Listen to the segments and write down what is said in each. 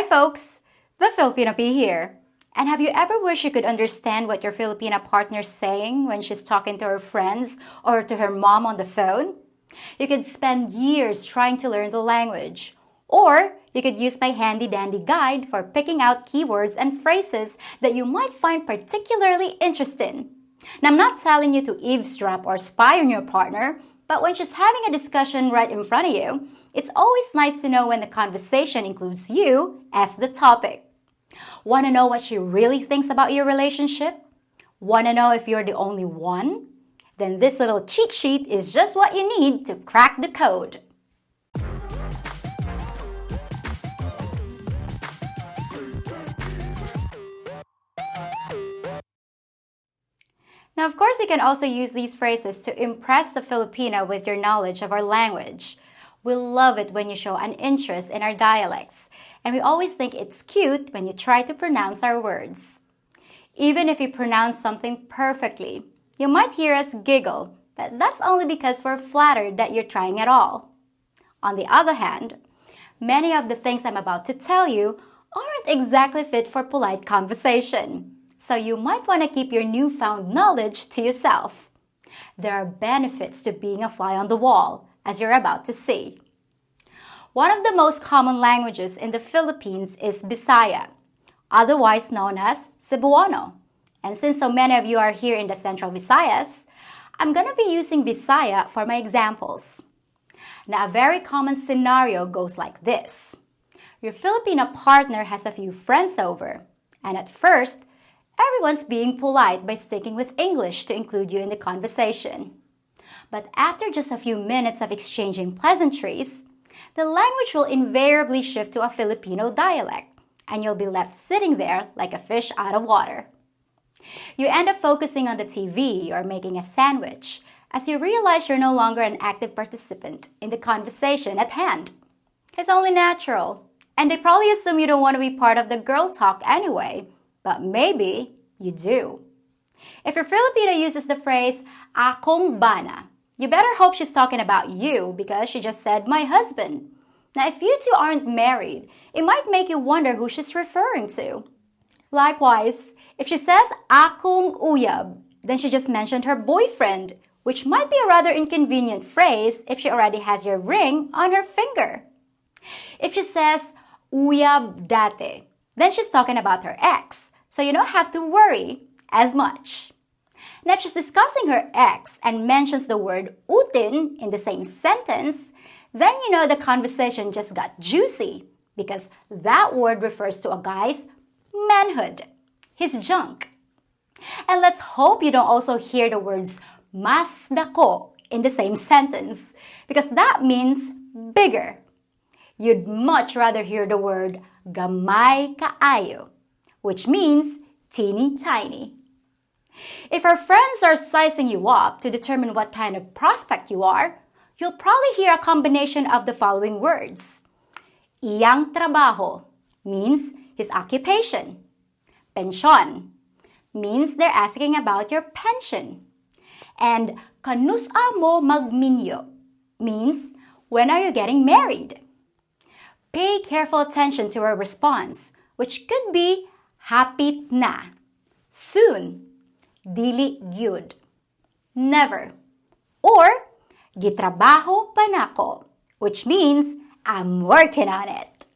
Hi folks, the Filipina P here. And have you ever wished you could understand what your Filipina partner's saying when she's talking to her friends or to her mom on the phone? You could spend years trying to learn the language. Or you could use my handy-dandy guide for picking out keywords and phrases that you might find particularly interesting. Now, I'm not telling you to eavesdrop or spy on your partner, but when she's having a discussion right in front of you, it's always nice to know when the conversation includes you as the topic. Want to know what she really thinks about your relationship? Want to know if you're the only one? Then this little cheat sheet is just what you need to crack the code. Now, of course, you can also use these phrases to impress the Filipino with your knowledge of our language. We love it when you show an interest in our dialects, and we always think it's cute when you try to pronounce our words. Even if you pronounce something perfectly, you might hear us giggle, but that's only because we're flattered that you're trying at all. On the other hand, many of the things I'm about to tell you aren't exactly fit for polite conversation. So you might want to keep your newfound knowledge to yourself. There are benefits to being a fly on the wall, as you're about to see. One of the most common languages in the Philippines is Bisaya, otherwise known as Cebuano. And since so many of you are here in the Central Visayas, I'm going to be using Bisaya for my examples. Now, a very common scenario goes like this. Your Filipino partner has a few friends over, and at first, everyone's being polite by sticking with English to include you in the conversation. But after just a few minutes of exchanging pleasantries, the language will invariably shift to a Filipino dialect, and you'll be left sitting there like a fish out of water. You end up focusing on the TV or making a sandwich as you realize you're no longer an active participant in the conversation at hand. It's only natural, and they probably assume you don't want to be part of the girl talk anyway. But maybe you do. If your Filipino uses the phrase, akong bana, you better hope she's talking about you because she just said, my husband. Now, if you two aren't married, it might make you wonder who she's referring to. Likewise, if she says, akong uyab, then she just mentioned her boyfriend, which might be a rather inconvenient phrase if she already has your ring on her finger. If she says, uyab date, then she's talking about her ex, so you don't have to worry as much. Now, if she's discussing her ex and mentions the word utin in the same sentence, then you know the conversation just got juicy because that word refers to a guy's manhood, his junk. And let's hope you don't also hear the words mas dako in the same sentence because that means bigger. You'd much rather hear the word gamay kaayo, which means teeny tiny. If our friends are sizing you up to determine what kind of prospect you are, you'll probably hear a combination of the following words. Iyang trabaho means his occupation. Pensyon means they're asking about your pension. And kanusa mo magminyo means when are you getting married? Pay careful attention to her response, which could be hapit na, soon, dili gyud, never, or gitrabaho pa nako, which means I'm working on it.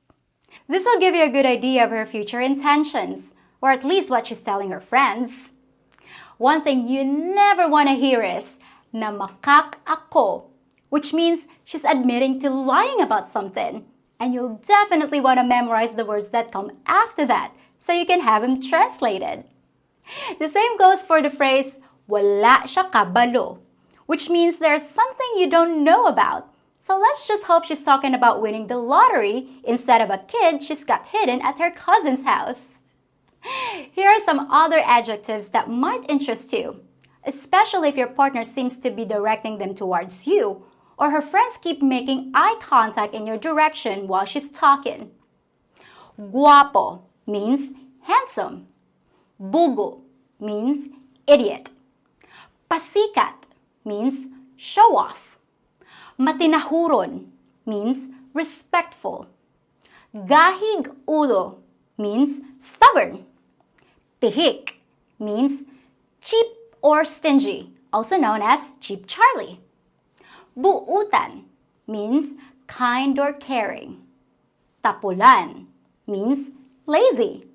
This will give you a good idea of her future intentions, or at least what she's telling her friends. One thing you never want to hear is namakak ako, which means she's admitting to lying about something. And you'll definitely want to memorize the words that come after that so you can have them translated. The same goes for the phrase, wala siya kabalo, which means there's something you don't know about. So let's just hope she's talking about winning the lottery instead of a kid she's got hidden at her cousin's house. Here are some other adjectives that might interest you, especially if your partner seems to be directing them towards you, or her friends keep making eye contact in your direction while she's talking. Guapo means handsome. Bugo means idiot. Pasikat means show off. Matinahuron means respectful. Gahig ulo means stubborn. Tihik means cheap or stingy, also known as Cheap Charlie. Buutan means kind or caring. Tapulan means lazy.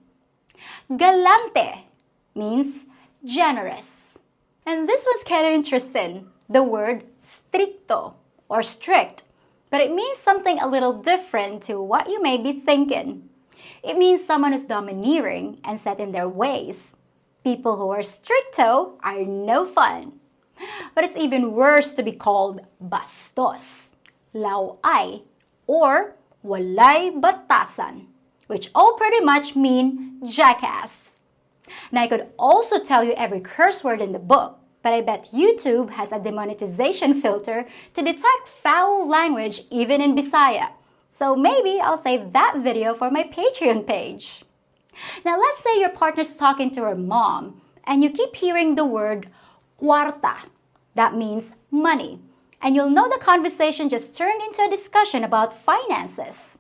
Galante means generous. And this one's kind of interesting, the word stricto or strict, but it means something a little different to what you may be thinking. It means someone who's domineering and set in their ways. People who are stricto are no fun. But it's even worse to be called bastos, lauay, or walay batasan, which all pretty much mean jackass. Now I could also tell you every curse word in the book, but I bet YouTube has a demonetization filter to detect foul language even in Bisaya. So maybe I'll save that video for my Patreon page. Now let's say your partner's talking to her mom and you keep hearing the word cuarta. That means money. And you'll know the conversation just turned into a discussion about finances.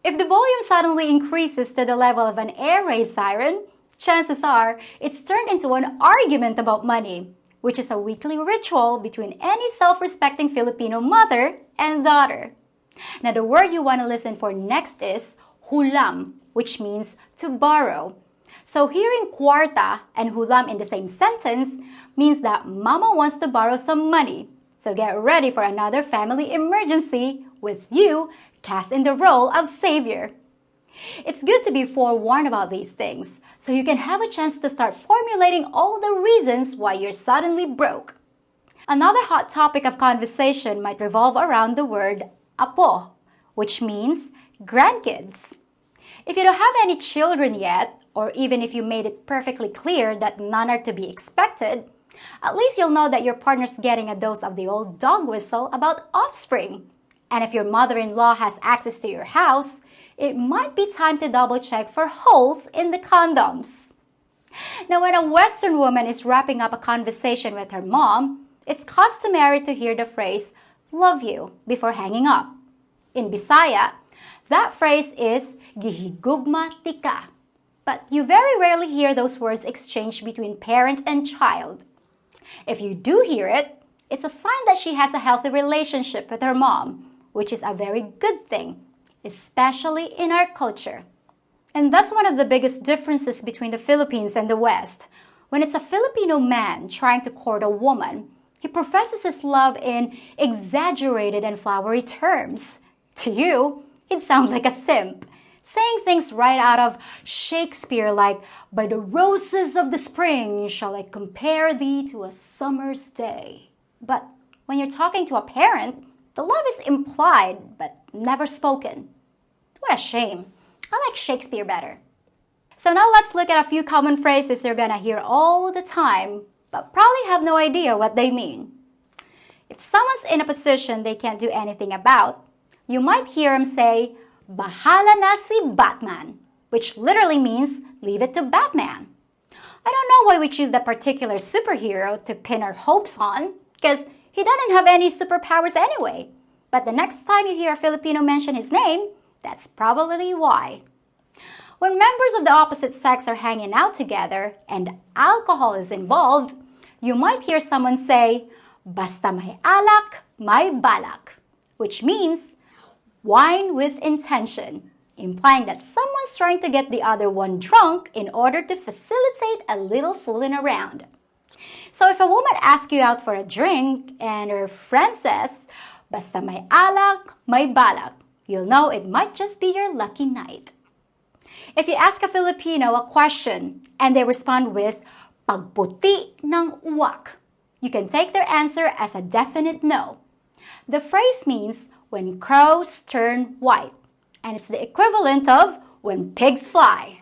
If the volume suddenly increases to the level of an air raid siren, chances are it's turned into an argument about money, which is a weekly ritual between any self-respecting Filipino mother and daughter. Now the word you want to listen for next is hulam, which means to borrow. So hearing cuarta and hulam in the same sentence means that mama wants to borrow some money. So get ready for another family emergency with you cast in the role of savior. It's good to be forewarned about these things so you can have a chance to start formulating all the reasons why you're suddenly broke. Another hot topic of conversation might revolve around the word apo, which means grandkids. If you don't have any children yet, or even if you made it perfectly clear that none are to be expected, at least you'll know that your partner's getting a dose of the old dog whistle about offspring. And if your mother-in-law has access to your house, it might be time to double-check for holes in the condoms. Now, when a Western woman is wrapping up a conversation with her mom, it's customary to hear the phrase, love you, before hanging up. In Bisaya, that phrase is gihigugma tika. But you very rarely hear those words exchanged between parent and child. If you do hear it, it's a sign that she has a healthy relationship with her mom, which is a very good thing, especially in our culture. And that's one of the biggest differences between the Philippines and the West. When it's a Filipino man trying to court a woman, he professes his love in exaggerated and flowery terms. To you, he'd sound like a simp, saying things right out of Shakespeare like, by the roses of the spring shall I compare thee to a summer's day. But when you're talking to a parent, the love is implied but never spoken. What a shame. I like Shakespeare better. So now let's look at a few common phrases you're gonna hear all the time, but probably have no idea what they mean. If someone's in a position they can't do anything about, you might hear him say, bahala na si Batman, which literally means leave it to Batman. I don't know why we choose that particular superhero to pin our hopes on, because he doesn't have any superpowers anyway. But the next time you hear a Filipino mention his name, that's probably why. When members of the opposite sex are hanging out together and alcohol is involved, you might hear someone say, basta may alak, may balak, which means wine with intention, implying that someone's trying to get the other one drunk in order to facilitate a little fooling around. So if a woman asks you out for a drink and her friend says, basta may alak, may balak, you'll know it might just be your lucky night. If you ask a Filipino a question and they respond with pagputi ng uwak, you can take their answer as a definite no. The phrase means when crows turn white, and it's the equivalent of when pigs fly.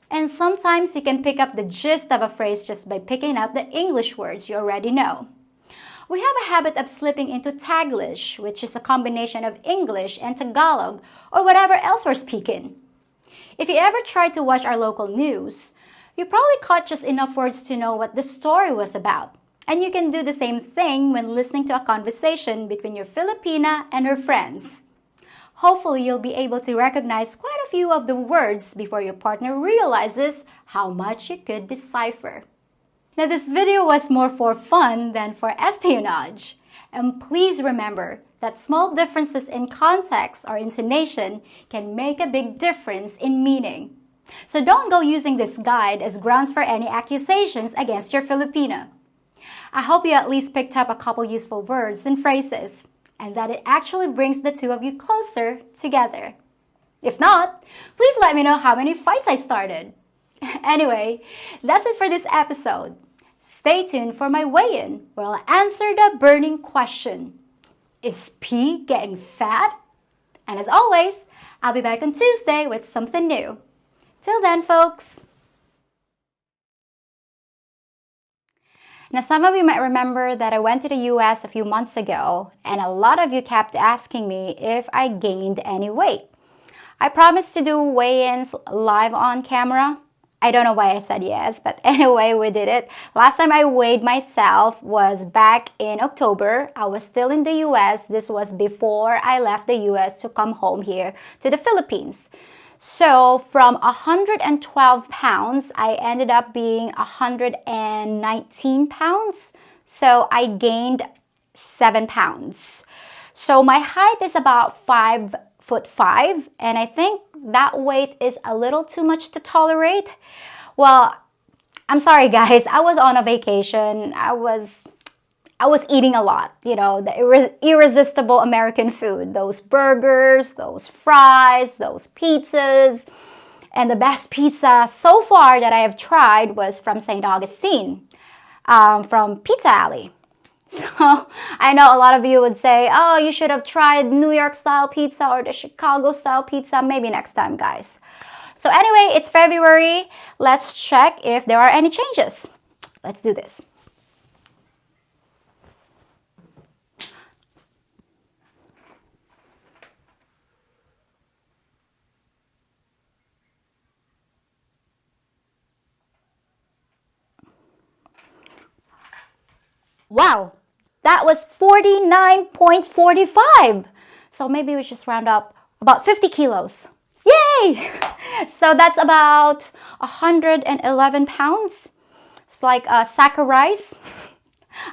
And sometimes you can pick up the gist of a phrase just by picking out the English words you already know. We have a habit of slipping into Taglish, which is a combination of English and Tagalog, or whatever else we're speaking. If you ever tried to watch our local news, you probably caught just enough words to know what the story was about. And you can do the same thing when listening to a conversation between your Filipina and her friends. Hopefully, you'll be able to recognize quite a few of the words before your partner realizes how much you could decipher. Now, this video was more for fun than for espionage. And please remember that small differences in context or intonation can make a big difference in meaning. So don't go using this guide as grounds for any accusations against your Filipina. I hope you at least picked up a couple useful words and phrases, and that it actually brings the two of you closer together. If not, please let me know how many fights I started. Anyway, that's it for this episode. Stay tuned for my weigh-in, where I'll answer the burning question: is P getting fat? And as always, I'll be back on Tuesday with something new. Till then, folks. Now, some of you might remember that I went to the US a few months ago, and a lot of you kept asking me if I gained any weight. I promised to do weigh-ins live on camera. I don't know why I said yes, but anyway, we did it. Last time I weighed myself was back in October. I was still in the US. This was before I left the US to come home here to the Philippines. So from 112 pounds, I ended up being 119 pounds. So I gained 7 pounds. So my height is about 5'5", and I think that weight is a little too much to tolerate. Well, I'm sorry guys, I was on a vacation. I was eating a lot, the irresistible American food, those burgers, those fries, those pizzas. And the best pizza so far that I have tried was from St. Augustine, from Pizza Alley. So I know a lot of you would say, oh, you should have tried New York style pizza or the Chicago style pizza. Maybe next time, guys. So anyway, it's February. Let's check if there are any changes. Let's do this. Wow, that was 49.45. So maybe we just round up about 50 kilos. Yay! So that's about 111 pounds. It's like a sack of rice.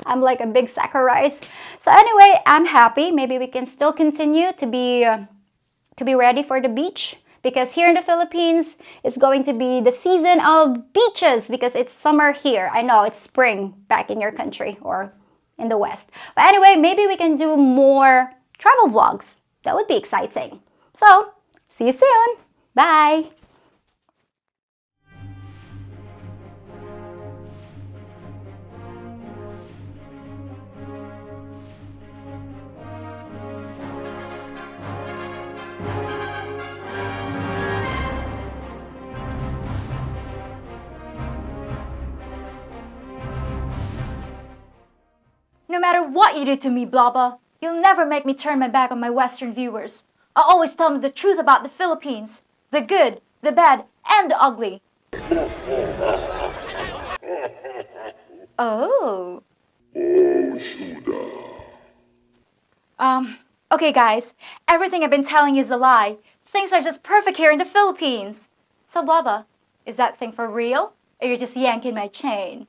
I'm like a big sack of rice. So anyway, I'm happy. Maybe we can still continue to be ready for the beach. Because here in the Philippines, it's going to be the season of beaches because it's summer here. I know it's spring back in your country or in the West. But anyway, maybe we can do more travel vlogs. That would be exciting. So, see you soon. Bye. No matter what you do to me, Blabba, you'll never make me turn my back on my Western viewers. I'll always tell them the truth about the Philippines. The good, the bad, and the ugly. Oh. Okay guys, everything I've been telling you is a lie. Things are just perfect here in the Philippines. So Blabba, is that thing for real? Or you're just yanking my chain?